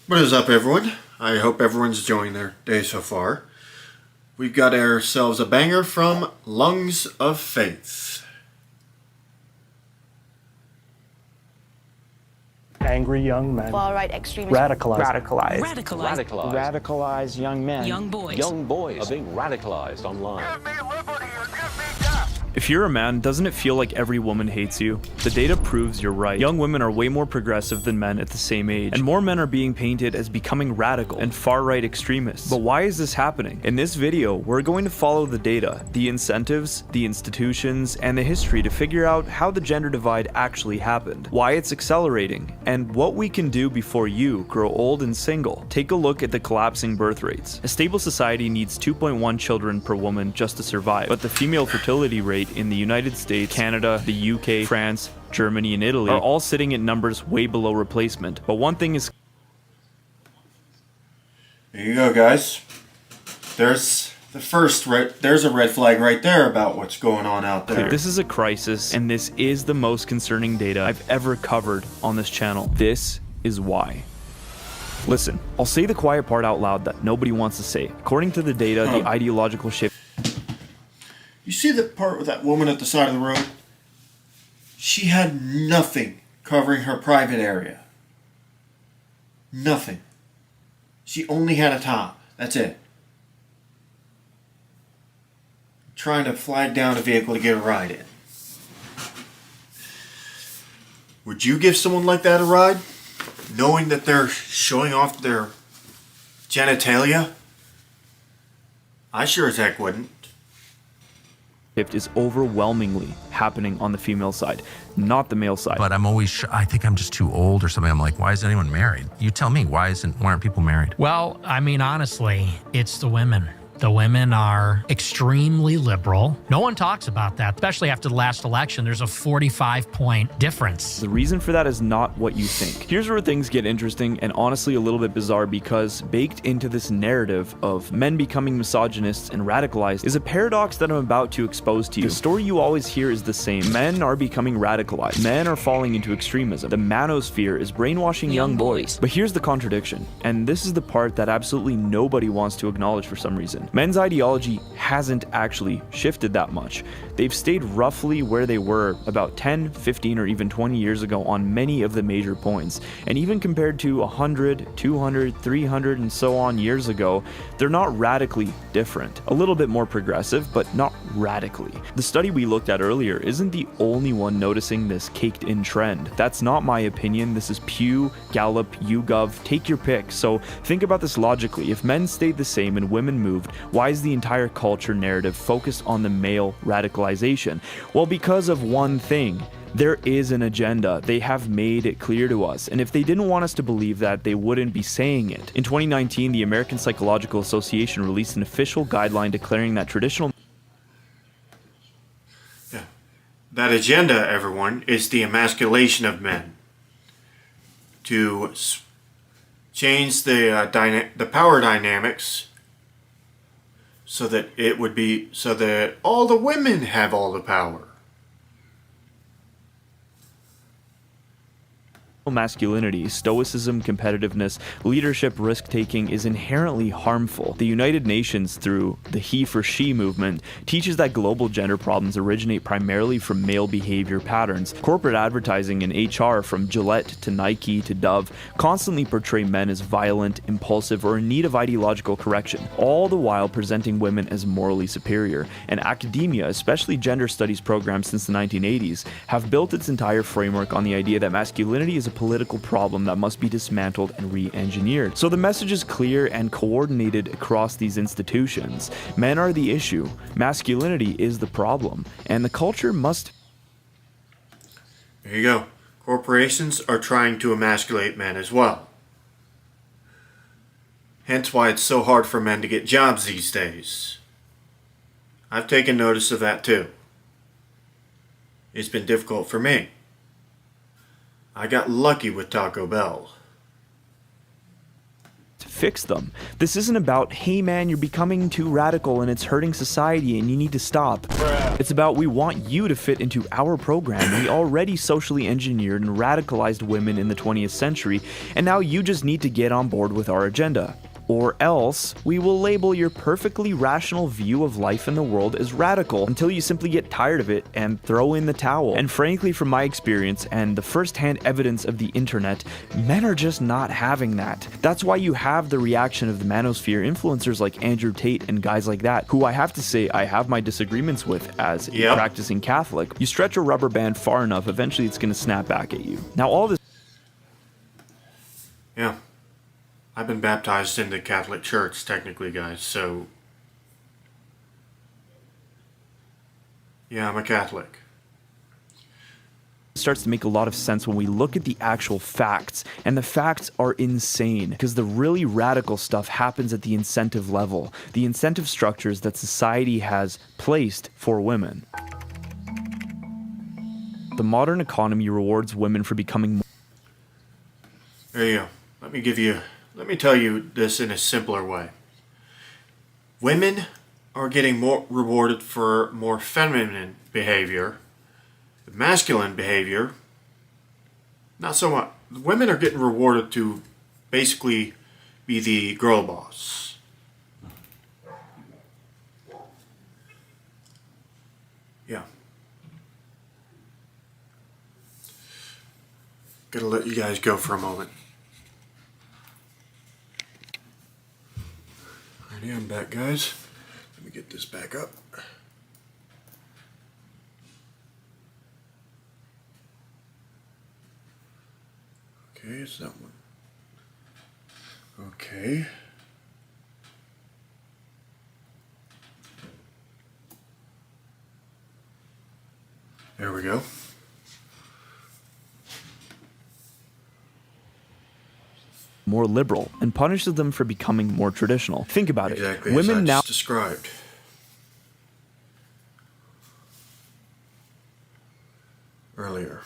What is up, everyone? I hope everyone's enjoying their day so far. We've got ourselves a banger from Lungs of Faith. Angry young men. Far-right extremists. Radicalized young men. Young boys are being radicalized online. If you're a man, doesn't it feel like every woman hates you? The data proves you're right. Young women are way more progressive than men at the same age, and more men are being painted as becoming radical and far-right extremists. But why is this happening? In this video, we're going to follow the data, the incentives, the institutions, and the history to figure out how the gender divide actually happened, why it's accelerating, and what we can do before you grow old and single. Take a look at the collapsing birth rates. A stable society needs 2.1 children per woman just to survive, but the female fertility rate in the United States, Canada, the UK, France, Germany, and Italy are all sitting at numbers way below replacement. But one thing is There you go, guys. There's a red flag right there about what's going on out there. this is a crisis, and this is the most concerning data I've ever covered on this channel. This is why. Listen, I'll say the quiet part out loud that nobody wants to say. According to the data, the ideological shift. You see the part with that woman at the side of the road? She had nothing covering her private area. Nothing. She only had a top. That's it. Trying to flag down a vehicle to get a ride in. Would you give someone like that a ride? Knowing that they're showing off their genitalia? I sure as heck wouldn't. Is overwhelmingly happening on the female side, not the male side. But I think I'm just too old or something. I'm like, why isn't anyone married? You tell me, why aren't people married? Well, I mean, honestly, it's the women. The women are extremely liberal. No one talks about that, especially after the last election. There's a 45-point difference. The reason for that is not what you think. Here's where things get interesting and honestly a little bit bizarre, because baked into this narrative of men becoming misogynists and radicalized is a paradox that I'm about to expose to you. The story you always hear is the same. Men are becoming radicalized. Men are falling into extremism. The manosphere is brainwashing young boys. But here's the contradiction, and this is the part that absolutely nobody wants to acknowledge for some reason. Men's ideology hasn't actually shifted that much. They've stayed roughly where they were about 10, 15, or even 20 years ago on many of the major points. And even compared to 100, 200, 300, and so on years ago, they're not radically different. A little bit more progressive, but not radically. The study we looked at earlier isn't the only one noticing this caked-in trend. That's not my opinion. This is Pew, Gallup, YouGov, take your pick. So think about this logically. If men stayed the same and women moved, why is the entire culture narrative focused on the male radicalization? Well, because of one thing. There is an agenda. They have made it clear to us. And if they didn't want us to believe that, they wouldn't be saying it. In 2019, the American Psychological Association released an official guideline declaring that traditional... That agenda, everyone, is the emasculation of men. To change the power dynamics so that all the women have all the power. Masculinity, stoicism, competitiveness, leadership, risk-taking is inherently harmful. The United Nations, through the He for She movement, teaches that global gender problems originate primarily from male behavior patterns. Corporate advertising and HR, from Gillette to Nike to Dove, constantly portray men as violent, impulsive, or in need of ideological correction, all the while presenting women as morally superior. And academia, especially gender studies programs since the 1980s, have built its entire framework on the idea that masculinity is a political problem that must be dismantled and re-engineered. So the message is clear and coordinated across these institutions. Men are the issue, masculinity is the problem, and the culture must... There you go. Corporations are trying to emasculate men as well. Hence why it's so hard for men to get jobs these days. I've taken notice of that too. It's been difficult for me. I got lucky with Taco Bell. fix them. This isn't about, hey man, you're becoming too radical and it's hurting society and you need to stop. It's about, we want you to fit into our program. We already socially engineered and radicalized women in the 20th century, and now you just need to get on board with our agenda. Or else, we will label your perfectly rational view of life and the world as radical until you simply get tired of it and throw in the towel. And frankly, from my experience and the first-hand evidence of the internet, men are just not having that. That's why you have the reaction of the manosphere influencers like Andrew Tate and guys like that, who I have to say I have my disagreements with as a practicing Catholic. You stretch a rubber band far enough, eventually it's going to snap back at you. Now all this... Yeah. I've been baptized in the Catholic Church, technically, guys, so... Yeah, I'm a Catholic. Starts to make a lot of sense when we look at the actual facts, and the facts are insane because the really radical stuff happens at the incentive level, the incentive structures that society has placed for women. The modern economy rewards women for becoming more... There you go. Let me tell you this in a simpler way. Women are getting more rewarded for more feminine behavior. Masculine behavior, not so much. Women are getting rewarded to basically be the girl boss. Yeah. Gotta let you guys go for a moment. Alrighty, I'm back, guys. Let me get this back up. Okay, it's that one. Okay. There we go. More liberal and punishes them for becoming more traditional. Think about it. Exactly Women as I now just described. Earlier.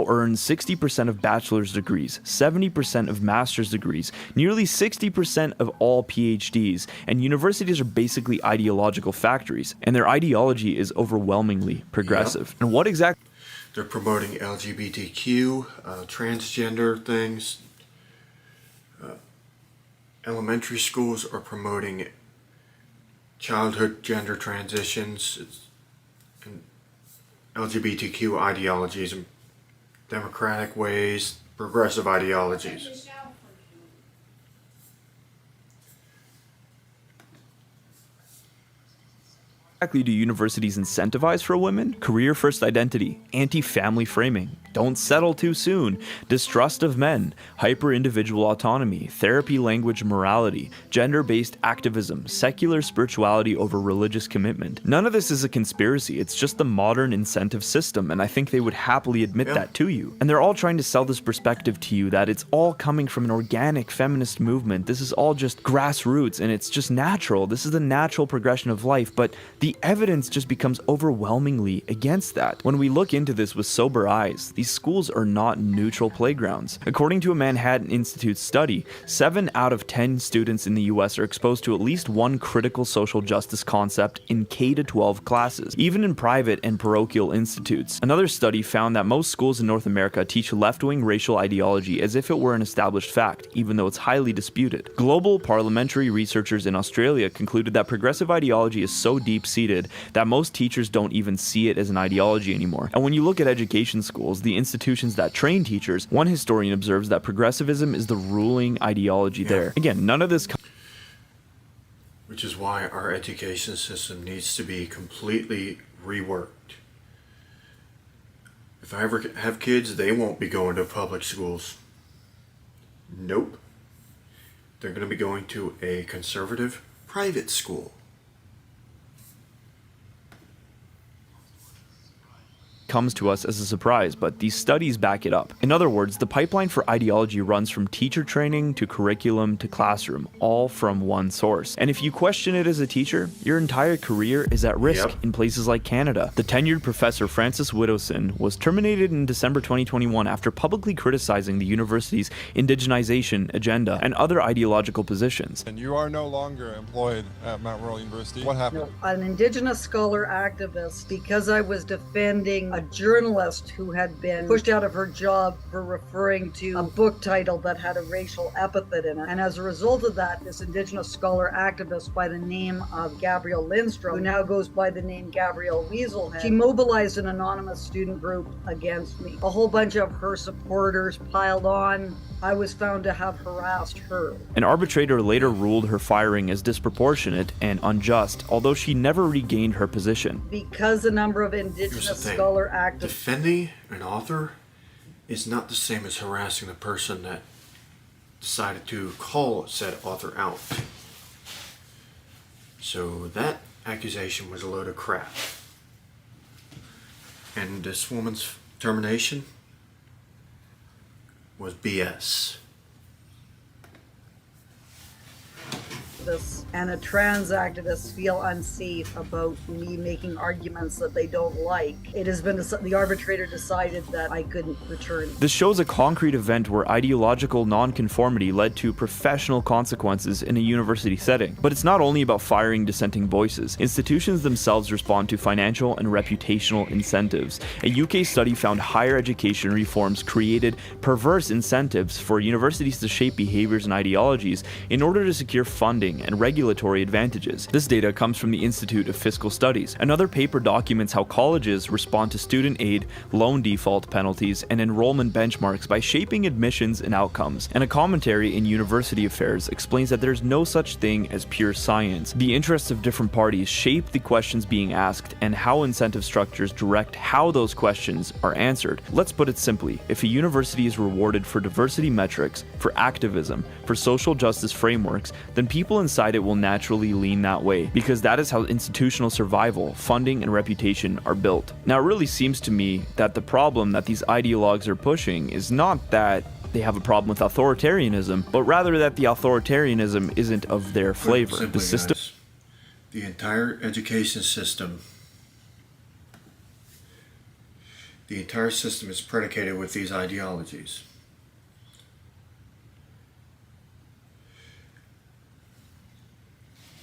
earn 60% of bachelor's degrees, 70% of master's degrees, nearly 60% of all PhDs, and universities are basically ideological factories, and their ideology is overwhelmingly progressive. And what exactly? They're promoting LGBTQ, transgender things. Elementary schools are promoting childhood gender transitions, and LGBTQ ideologies, and democratic ways, progressive ideologies. Exactly do universities incentivize for women? Career-first identity, anti-family framing, don't settle too soon, distrust of men, hyper-individual autonomy, therapy language morality, gender-based activism, secular spirituality over religious commitment. None of this is a conspiracy, it's just the modern incentive system, and I think they would happily admit that to you. And they're all trying to sell this perspective to you that it's all coming from an organic feminist movement, this is all just grassroots, and it's just natural, this is the natural progression of life, but the evidence just becomes overwhelmingly against that. When we look into this with sober eyes, these schools are not neutral playgrounds. According to a Manhattan Institute study, 7 out of 10 students in the US are exposed to at least one critical social justice concept in K-12 classes, even in private and parochial institutes. Another study found that most schools in North America teach left-wing racial ideology as if it were an established fact, even though it's highly disputed. Global parliamentary researchers in Australia concluded that progressive ideology is so deep-seated that most teachers don't even see it as an ideology anymore. And when you look at education schools, the institutions that train teachers, one historian observes that progressivism is the ruling ideology there. Again, none of this Which is why our education system needs to be completely reworked. If I ever have kids, they won't be going to public schools. Nope. They're going to be going to a conservative private school. comes to us as a surprise, but these studies back it up. In other words, the pipeline for ideology runs from teacher training to curriculum to classroom, all from one source. And if you question it as a teacher, your entire career is at risk in places like Canada. The tenured professor Francis Widdowson was terminated in December 2021 after publicly criticizing the university's indigenization agenda and other ideological positions. And you are no longer employed at Mount Royal University. What happened? An Indigenous scholar activist, because I was defending a journalist who had been pushed out of her job for referring to a book title that had a racial epithet in it. And as a result of that, this Indigenous scholar activist by the name of Gabrielle Lindstrom, who now goes by the name Gabrielle Weaselhead, she mobilized an anonymous student group against me. A whole bunch of her supporters piled on. I was found to have harassed her. An arbitrator later ruled her firing as disproportionate and unjust, although she never regained her position. Because a number of Indigenous scholar activists... Defending an author is not the same as harassing the person that decided to call said author out. So that accusation was a load of crap. And this woman's termination was BS. And a trans activist feel unsafe about me making arguments that they don't like. It has been, the arbitrator decided that I couldn't return. This shows a concrete event where ideological nonconformity led to professional consequences in a university setting. But it's not only about firing dissenting voices. Institutions themselves respond to financial and reputational incentives. A UK study found higher education reforms created perverse incentives for universities to shape behaviors and ideologies in order to secure funding and regulatory advantages. This data comes from the Institute of Fiscal Studies. Another paper documents how colleges respond to student aid, loan default penalties, and enrollment benchmarks by shaping admissions and outcomes. And a commentary in University Affairs explains that there's no such thing as pure science. The interests of different parties shape the questions being asked, and how incentive structures direct how those questions are answered. Let's put it simply, if a university is rewarded for diversity metrics, for activism, for social justice frameworks, then people inside it will naturally lean that way, because that is how institutional survival, funding, and reputation are built. Now, it really seems to me that the problem that these ideologues are pushing is not that they have a problem with authoritarianism, but rather that the authoritarianism isn't of their flavor. Simply, The system. guys, the entire education system, is predicated with these ideologies.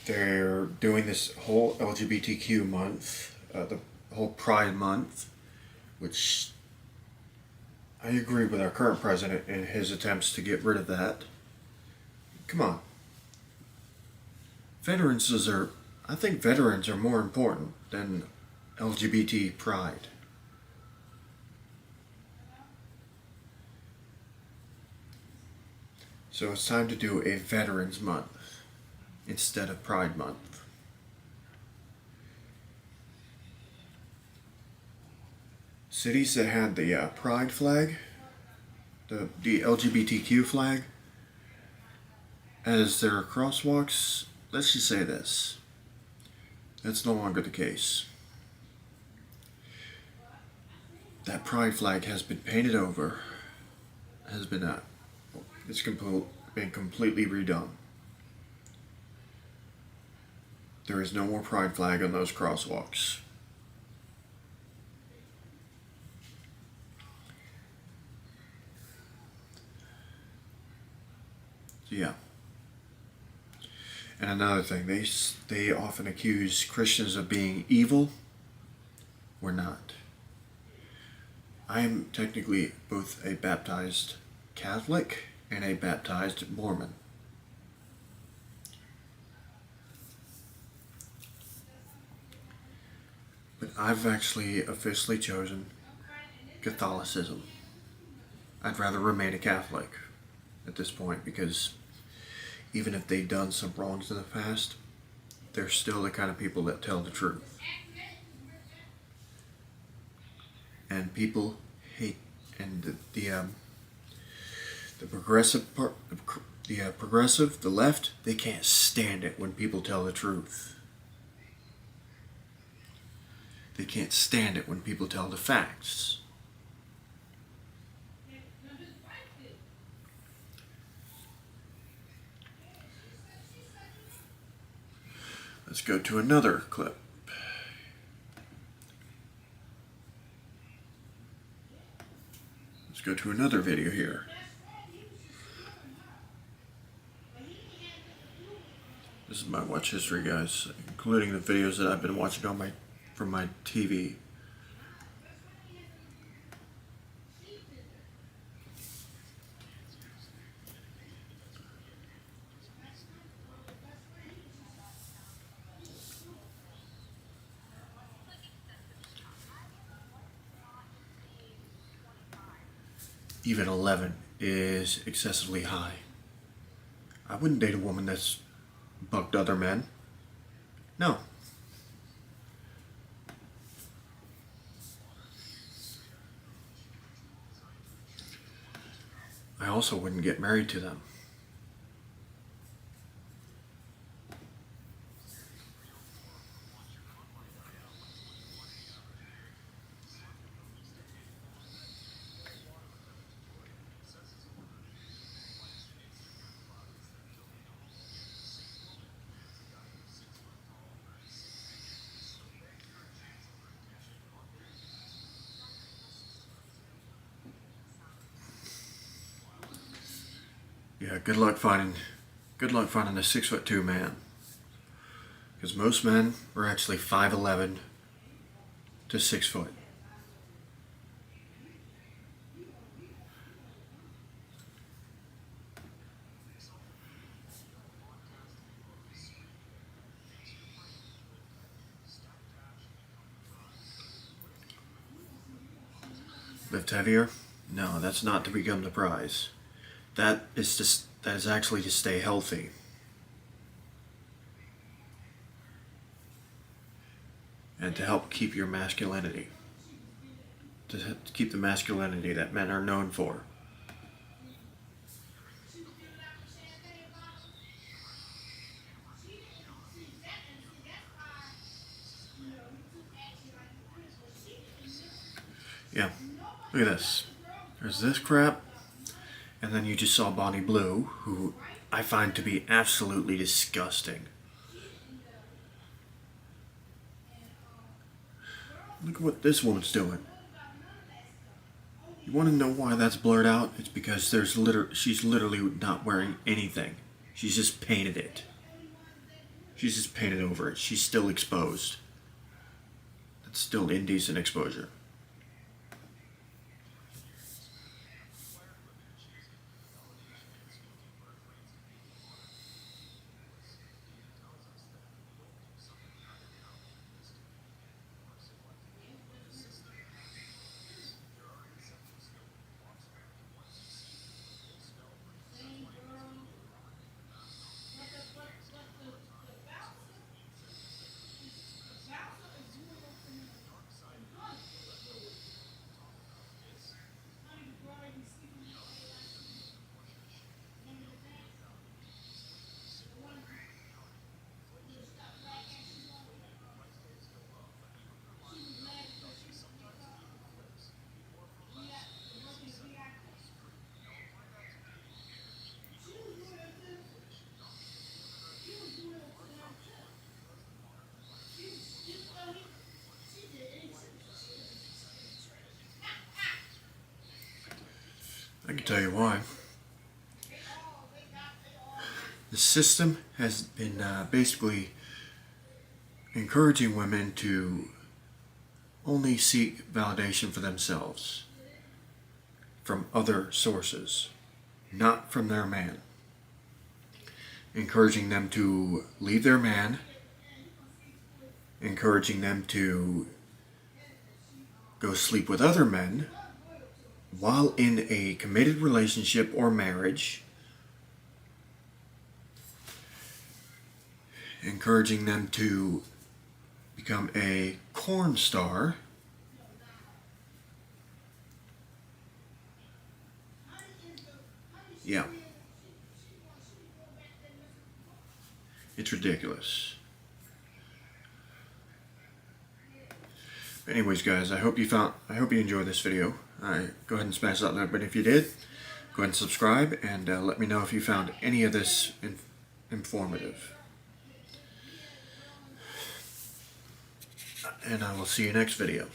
They're doing this whole LGBTQ month, the whole Pride month, which I agree with our current president in his attempts to get rid of that. Come on. I think veterans are more important than LGBT pride. So it's time to do a Veterans Month instead of Pride Month. Cities that had the Pride flag, the LGBTQ flag, as their crosswalks, let's just say this. That's no longer the case. That Pride flag has been painted over, has been been completely redone. There is no more Pride flag on those crosswalks. So yeah. And another thing, they often accuse Christians of being evil. We're not. I am technically both a baptized Catholic and a baptized Mormon. But I've actually officially chosen Catholicism. I'd rather remain a Catholic at this point, because even if they've done some wrongs in the past, they're still the kind of people that tell the truth. And people hate, and the progressive part, the left, they can't stand it when people tell the truth. They can't stand it when people tell the facts. Let's go to another clip. Let's go to another video here. This is my watch history, guys, including the videos that I've been watching from my TV. Even 11 is excessively high. I wouldn't date a woman that's bucked other men. No. I also wouldn't get married to them. Yeah, good luck finding a 6'2" man. Because most men are actually 5'11" to 6 foot. Lift heavier? No, that's not to become the prize. That is actually to stay healthy. And to help keep your masculinity. To keep the masculinity that men are known for. Yeah, look at this. There's this crap. And then you just saw Bonnie Blue, who I find to be absolutely disgusting. Look at what this woman's doing. You want to know why that's blurred out? It's because she's literally not wearing anything. She's just painted it. She's just painted over it. She's still exposed. That's still indecent exposure. I can tell you why. The system has been basically encouraging women to only seek validation for themselves from other sources, not from their man. Encouraging them to leave their man, encouraging them to go sleep with other men while in a committed relationship or marriage, encouraging them to become a porn star, yeah, it's ridiculous. Anyways, guys, I hope you enjoyed this video. Go ahead and smash that like button if you did. Go ahead and subscribe, and let me know if you found any of this informative. And I will see you next video.